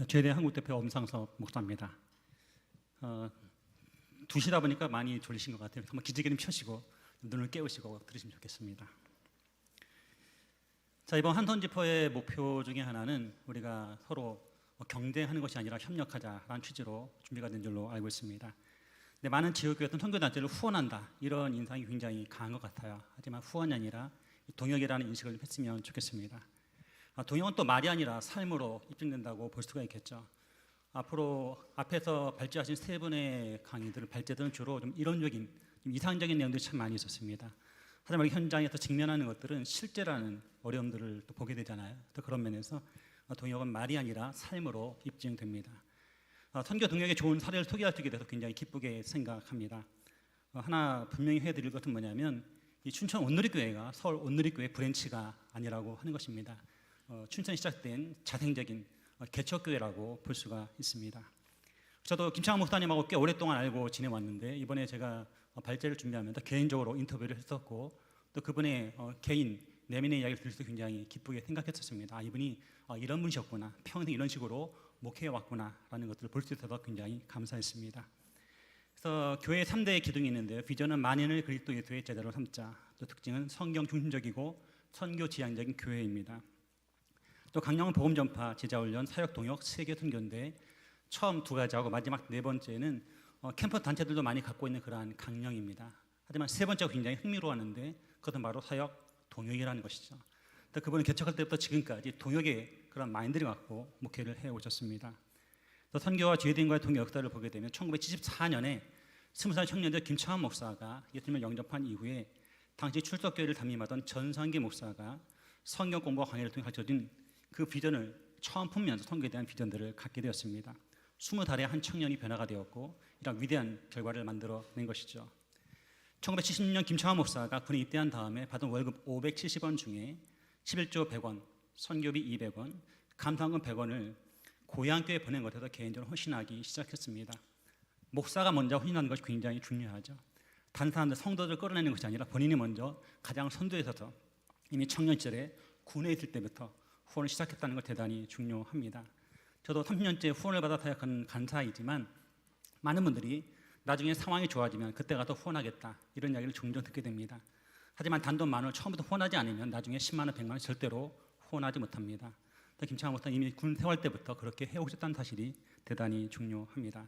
제대 한국대표 엄상섭 목사입니다. 2시다 보니까 많이 졸리신 것 같아요. 한번 기지개는 펴시고 눈을 깨우시고 들으시면 좋겠습니다. 자, 이번 한선지포의 목표 중에 하나는 우리가 서로 경쟁하는 것이 아니라 협력하자라는 취지로 준비가 된 줄로 알고 있습니다. 근데 많은 지역교회 어떤 선교단체를 후원한다 이런 인상이 굉장히 강한 것 같아요. 하지만 후원이 아니라 동역이라는 인식을 좀 했으면 좋겠습니다. 동역은 또 말이 아니라 삶으로 입증된다고 볼 수가 있겠죠. 앞으로 앞에서 발제하신 세 분의 강의들, 발제들은 주로 좀 이론적인, 좀 이상적인 내용들이 참 많이 있었습니다. 하지만 현장에서 직면하는 것들은 실제라는 어려움들을 또 보게 되잖아요. 또 그런 면에서 동역은 말이 아니라 삶으로 입증됩니다. 선교 동역의 좋은 사례를 소개할 수 있게 돼서 굉장히 기쁘게 생각합니다. 하나 분명히 해드릴 것은 뭐냐면 이 춘천 온누리교회가 서울 온누리교회 브랜치가 아니라고 하는 것입니다. 춘천에 시작된 자생적인 개척교회라고 볼 수가 있습니다. 저도 김창환 목사님하고 꽤 오랫동안 알고 지내왔는데 이번에 제가 발제를 준비하면서 개인적으로 인터뷰를 했었고 또 그분의 개인 내면의 이야기를 들을 때 굉장히 기쁘게 생각했었습니다. 이분이 이런 분이셨구나, 평생 이런 식으로 목회해왔구나 라는 것들을 볼 수 있어서 굉장히 감사했습니다. 그래서 교회의 3대의 기둥이 있는데요. 비전은 만인을 그리스도 예수의 제자로 삼자, 또 특징은 성경 중심적이고 선교 지향적인 교회입니다. 또 강령은 복음 전파, 제자 훈련, 사역 동역, 세계 선교인데 처음 두 가지하고 마지막 네 번째는 캠퍼스 단체들도 많이 갖고 있는 그러한 강령입니다. 하지만 세 번째가 굉장히 흥미로웠는데 그것은 바로 사역 동역이라는 것이죠. 또 그분은 개척할 때부터 지금까지 동역의 그런 마인드를 갖고 목회를 해오셨습니다. 또 선교와 죄인과의 동역 역사를 보게 되면 1974년에 20살 청년들 김창환 목사가 예수님을 영접한 이후에 당시 출석교회를 담임하던 전상기 목사가 성경 공부와 강의를 통해 가르쳐진 그 비전을 처음 품면서 선교에 대한 비전들을 갖게 되었습니다. 20달에 한 청년이 변화가 되었고 이런 위대한 결과를 만들어낸 것이죠. 1970년 김창환 목사가 군에 입대한 다음에 받은 월급 570원 중에 11조 100원, 선교비 200원, 감사원금 100원을 고향교회에 보낸 것에서 개인적으로 헌신하기 시작했습니다. 목사가 먼저 헌신하는 것이 굉장히 중요하죠. 다른 사람들 성도들을 끌어내는 것이 아니라 본인이 먼저 가장 선두에 서서 이미 청년 시절에 군에 있을 때부터 후원을 시작했다는 것 대단히 중요합니다. 저도 30년째 후원을 받아 사역하는 간사이지만 많은 분들이 나중에 상황이 좋아지면 그때 가서 후원하겠다 이런 이야기를 종종 듣게 됩니다. 하지만 단돈 10,000원을 처음부터 후원하지 않으면 나중에 10만 원, 100만 원 절대로 후원하지 못합니다. 김창환 목사는 이미 군 생활 때부터 그렇게 해오셨다는 사실이 대단히 중요합니다.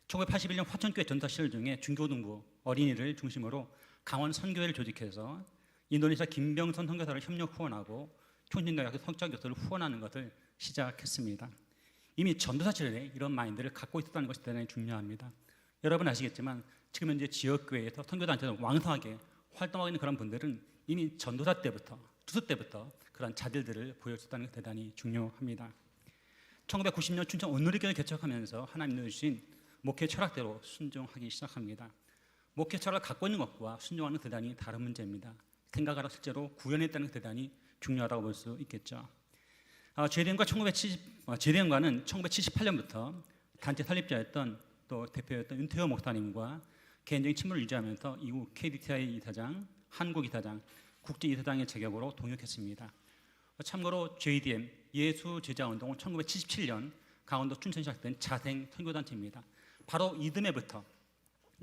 1981년 화천교회 전사 시절 중에 중고등부 어린이를 중심으로 강원 선교회를 조직해서 인도네시아 김병선 선교사를 협력 후원하고 총신대학교 석좌 교수를 후원하는 것을 시작했습니다. 이미 전도사 시절에 이런 마인드를 갖고 있었다는 것이 대단히 중요합니다. 여러분 아시겠지만 지금 현재 지역교회에서 선교단체를 왕성하게 활동하고 있는 그런 분들은 이미 전도사 때부터, 투수 때부터 그런 자질들을 보여줬다는 게 대단히 중요합니다. 1990년 춘천 온누리교회를 개척하면서 하나님 주신 목회 철학대로 순종하기 시작합니다. 목회 철학을 갖고 있는 것과 순종하는 대단히 다른 문제입니다. 생각하라 실제로 구현했다는 게 대단히 중요하다고 볼 수 있겠죠. 제대원과는 1978년부터 단체 설립자였던 또 대표였던 윤태호 목사님과 개인적인 친분을 유지하면서 이후 KDTI 이사장, 한국 이사장, 국제 이사장의 자격으로 동역했습니다. 참고로 JDM 예수 제자 운동은 1977년 강원도 춘천 시작된 자생 선교단체입니다. 바로 이듬해부터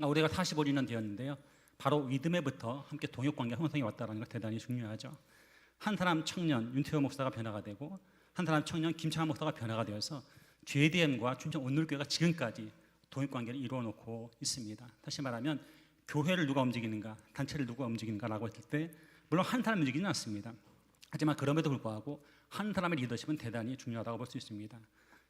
올해가 45주년 되었는데요. 바로 이듬해부터 함께 동역 관계 형성이 왔다는 것 대단히 중요하죠. 한 사람 청년 윤태호 목사가 변화가 되고 한 사람 청년 김창환 목사가 변화가 되어서 JDM과 춘천 온누리교회가 지금까지 동역 관계를 이루어 놓고 있습니다. 다시 말하면 교회를 누가 움직이는가, 단체를 누가 움직이는가라고 했을 때 물론 한 사람이 움직이지는 않습니다. 하지만 그럼에도 불구하고 한 사람의 리더십은 대단히 중요하다고 볼 수 있습니다.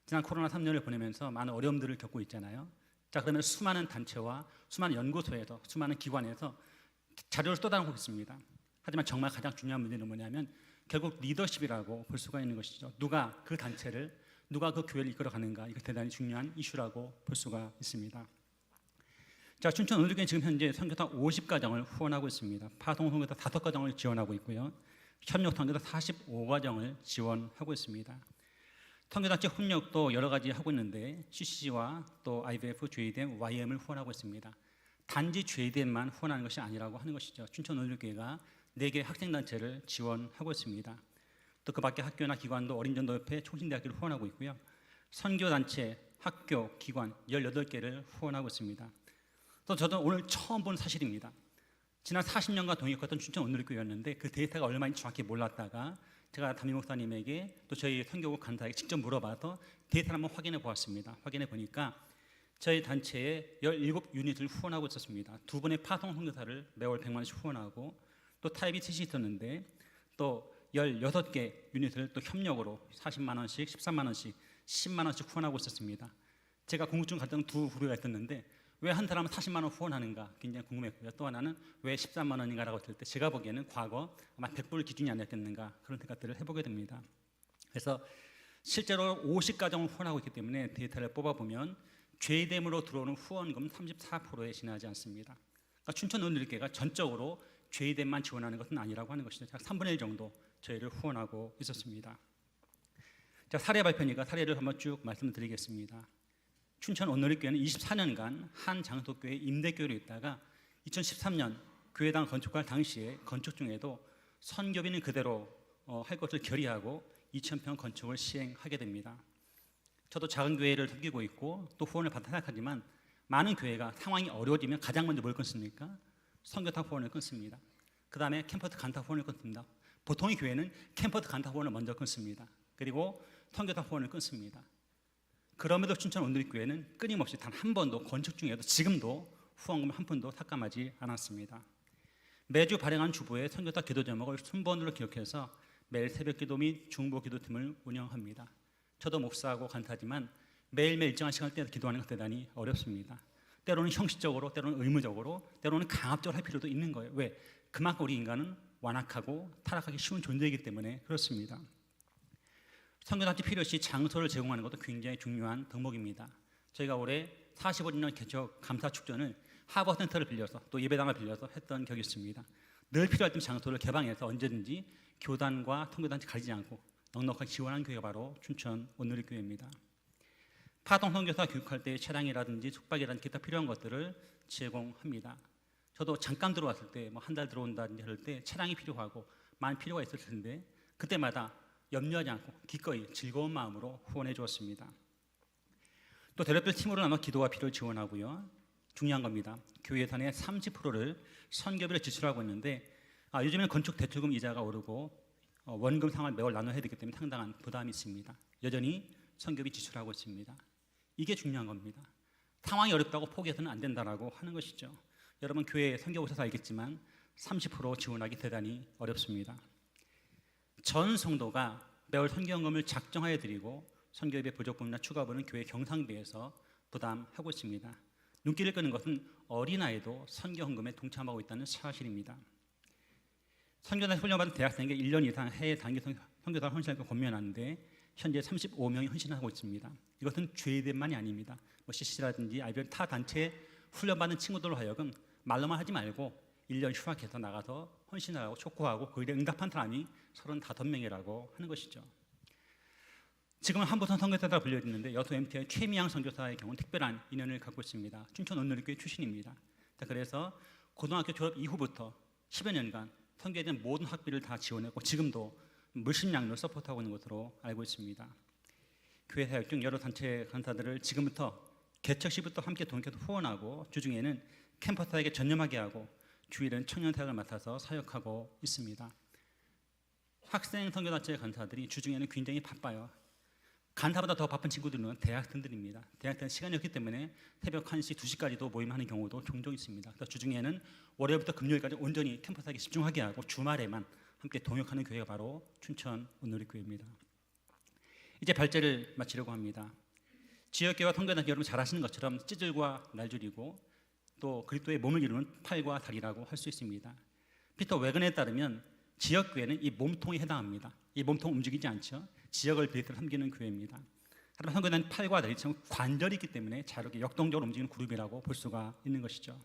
지난 코로나 3년을 보내면서 많은 어려움들을 겪고 있잖아요. 자, 그러면 수많은 단체와 수많은 연구소에서 수많은 기관에서 자료를 쏟아내고 있습니다. 하지만 정말 가장 중요한 문제는 뭐냐면 결국 리더십이라고 볼 수가 있는 것이죠. 누가 그 단체를, 누가 그 교회를 이끌어가는가, 이거 대단히 중요한 이슈라고 볼 수가 있습니다. 자, 춘천 온누리교회는 지금 현재 선교사 50가정을 후원하고 있습니다. 파송 선교사 5가정을 지원하고 있고요. 협력 선교사 45가정을 지원하고 있습니다. 선교단체 협력도 여러 가지 하고 있는데 CCC와 또 IVF, JDM, YM을 후원하고 있습니다. 단지 JDM만 후원하는 것이 아니라고 하는 것이죠. 춘천 온누리교회가 4개 학생단체를 지원하고 있습니다. 또 그 밖에 학교나 기관도 어린전도협회, 총신대학교를 후원하고 있고요. 선교단체, 학교, 기관 18개를 후원하고 있습니다. 또 저도 오늘 처음 본 사실입니다. 지난 40년간 동역했던 춘천 온누리교회였는데 그 데이터가 얼마인지 정확히 몰랐다가 제가 담임 목사님에게 또 저희 선교국 간사에게 직접 물어봐서 데이터를 한번 확인해 보았습니다. 확인해 보니까 저희 단체에 17유닛을 후원하고 있었습니다. 두 분의 파송 선교사를 매월 100만 원씩 후원하고 또 타입이 셋이 있었는데 또 16개 유닛을 또 협력으로 40만 원씩, 13만 원씩, 10만 원씩 후원하고 있었습니다. 제가 궁금증 갔던 두 부류가 있었는데 왜 한 사람은 40만 원 후원하는가 굉장히 궁금했고요. 또 하나는 왜 13만 원인가라고 했을 때 제가 보기에는 과거 아마 100불 기준이 아니었겠는가 그런 생각들을 해보게 됩니다. 그래서 실제로 50가정을 후원하고 있기 때문에 데이터를 뽑아보면 죄됨으로 들어오는 후원금 34%에 지나지 않습니다. 그러니까 춘천 온누리교회가 전적으로 죄됨만 지원하는 것은 아니라고 하는 것이죠. 3분의 1 정도 저희를 후원하고 있었습니다. 자, 사례 발표니까 사례를 한번 쭉 말씀드리겠습니다. 춘천 온누리교회는 24년간 한 장독교회 임대교회로 있다가 2013년 교회당 건축할 당시에 건축 중에도 선교비는 그대로 할 것을 결의하고 2,000평 건축을 시행하게 됩니다. 저도 작은 교회를 섬기고 있고 또 후원을 받아 생각하지만 많은 교회가 상황이 어려워지면 가장 먼저 뭘 끊습니까? 선교탑 후원을 끊습니다. 그 다음에 캠퍼스 간탑 후원을 끊습니다. 보통의 교회는 캠퍼스 간탑 후원을 먼저 끊습니다. 그리고 선교탑 후원을 끊습니다. 그럼에도 춘천 온누리교회는 끊임없이 단 한 번도 건축 중에도 지금도 후원금을 한 푼도 삭감하지 않았습니다. 매주 발행한 주보에 선교탑 기도 제목을 순번으로 기록해서 매일 새벽 기도 및 중보 기도팀을 운영합니다. 저도 목사하고 간사지만 매일매일 일정한 시간을 떼서 기도하는 것 대단히 어렵습니다. 때로는 형식적으로, 때로는 의무적으로, 때로는 강압적으로 할 필요도 있는 거예요. 왜? 그만큼 우리 인간은 완악하고 타락하기 쉬운 존재이기 때문에 그렇습니다. 선교단체 필요시 장소를 제공하는 것도 굉장히 중요한 덕목입니다. 저희가 올해 45주년 개척 감사 축전을 하버센터를 빌려서 또 예배당을 빌려서 했던 격이 있습니다. 늘 필요할 때 장소를 개방해서 언제든지 교단과 선교단체 가리지 않고 넉넉하게 지원한 교회가 바로 춘천 온누리교회입니다. 파송 선교사 교육할 때 차량이라든지 숙박이라든지 기타 필요한 것들을 제공합니다. 저도 잠깐 들어왔을 때 뭐 한 달 들어온다든지 할 때 차량이 필요하고 많은 필요가 있을 텐데 그때마다 염려하지 않고 기꺼이 즐거운 마음으로 후원해 주었습니다. 또 대략별 팀으로 나눠 기도와 필요를 지원하고요. 중요한 겁니다. 교회 예산의 30%를 선교비로 지출하고 있는데 요즘에는 건축 대출금 이자가 오르고 원금 상환을 매월 나눠야 되기 때문에 상당한 부담이 있습니다. 여전히 선교비 지출하고 있습니다. 이게 중요한 겁니다. 상황이 어렵다고 포기해서는 안 된다라고 하는 것이죠. 여러분 교회 선교 오셔서 알겠지만 30% 지원하기 대단히 어렵습니다. 전 성도가 매월 선교연금을 작정하여 드리고 선교예배 부족분이나 추가분은 교회 경상비에서 부담하고 있습니다. 눈길을 끄는 것은 어린아이도 선교헌금에 동참하고 있다는 사실입니다. 선교단체 훈련받은 대학생에게 1년 이상 해외 단기 선교사를 헌신하고 권면하는데 현재 35명이 헌신하고 있습니다. 이것은 죄됨만이 아닙니다. CC라든지 아니면 타 단체에 훈련받은 친구들로 하여금 말로만 하지 말고 1년 휴학해서 나가서 헌신하고 촉구하고 그 일에 응답한 사람이 35명이라고 하는 것이죠. 지금은 한부선 선교사가 불려지는데 여수 MT의 최미양 선교사의 경우는 특별한 인연을 갖고 있습니다. 춘천 온누리교회 출신입니다. 그래서 고등학교 졸업 이후부터 10여 년간 선교에 대한 모든 학비를 다 지원했고 지금도 물심양면으로 서포트하고 있는 것으로 알고 있습니다. 교회 사역 중 여러 단체 간사들을 지금부터 개척 시부터 함께 동역해서 후원하고 주중에는 캠퍼스 사역에 전념하게 하고 주일은 청년 사역을 맡아서 사역하고 있습니다. 학생 선교단체 간사들이 주중에는 굉장히 바빠요. 간사보다 더 바쁜 친구들은 대학생들입니다. 대학생 시간이 없기 때문에 새벽 1시, 2시까지도 모임하는 경우도 종종 있습니다. 그래서 주중에는 월요일부터 금요일까지 온전히 캠퍼스 사역에 집중하게 하고 주말에만 함께 동역하는 교회가 바로 춘천 온누리교회입니다. 이제 발제를 마치려고 합니다. 지역교회와 선교단체 여러분 잘 아시는 것처럼 찌질과 날줄이고 또 그리스도의 몸을 이루는 팔과 다리라고 할 수 있습니다. 피터 웨건에 따르면 지역교회는 이 몸통에 해당합니다. 이 몸통 움직이지 않죠. 지역을 베이스로 섬기는 교회입니다. 하지만 선교단은 팔과 다리처럼 관절이 있기 때문에 자유롭게 역동적으로 움직이는 그룹이라고 볼 수가 있는 것이죠.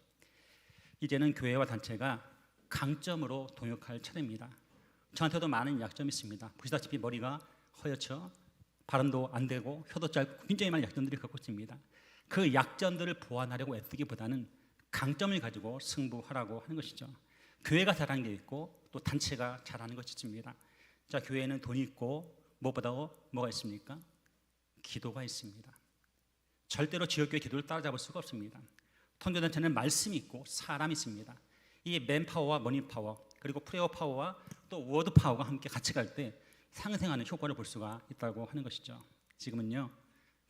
이제는 교회와 단체가 강점으로 동역할 차례입니다. 저한테도 많은 약점이 있습니다. 보시다시피 머리가 허옇죠. 발음도 안 되고 혀도 짧고 굉장히 많은 약점들이 갖고 있습니다. 그 약점들을 보완하려고 애쓰기보다는 강점을 가지고 승부하라고 하는 것이죠. 교회가 잘하는 게 있고 또 단체가 잘하는 것이 있습니다. 자, 교회에는 돈이 있고 무엇보다 뭐가 있습니까? 기도가 있습니다. 절대로 지역교회 기도를 따라잡을 수가 없습니다. 선교단체는 말씀이 있고 사람이 있습니다. 이 맨파워와 머니파워 그리고 프레어 파워와 또 워드 파워가 함께 같이 갈 때 상생하는 효과를 볼 수가 있다고 하는 것이죠. 지금은요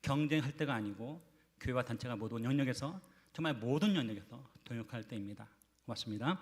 경쟁할 때가 아니고 교회와 단체가 모든 영역에서 정말 모든 영역에서 동역할 때입니다. 고맙습니다.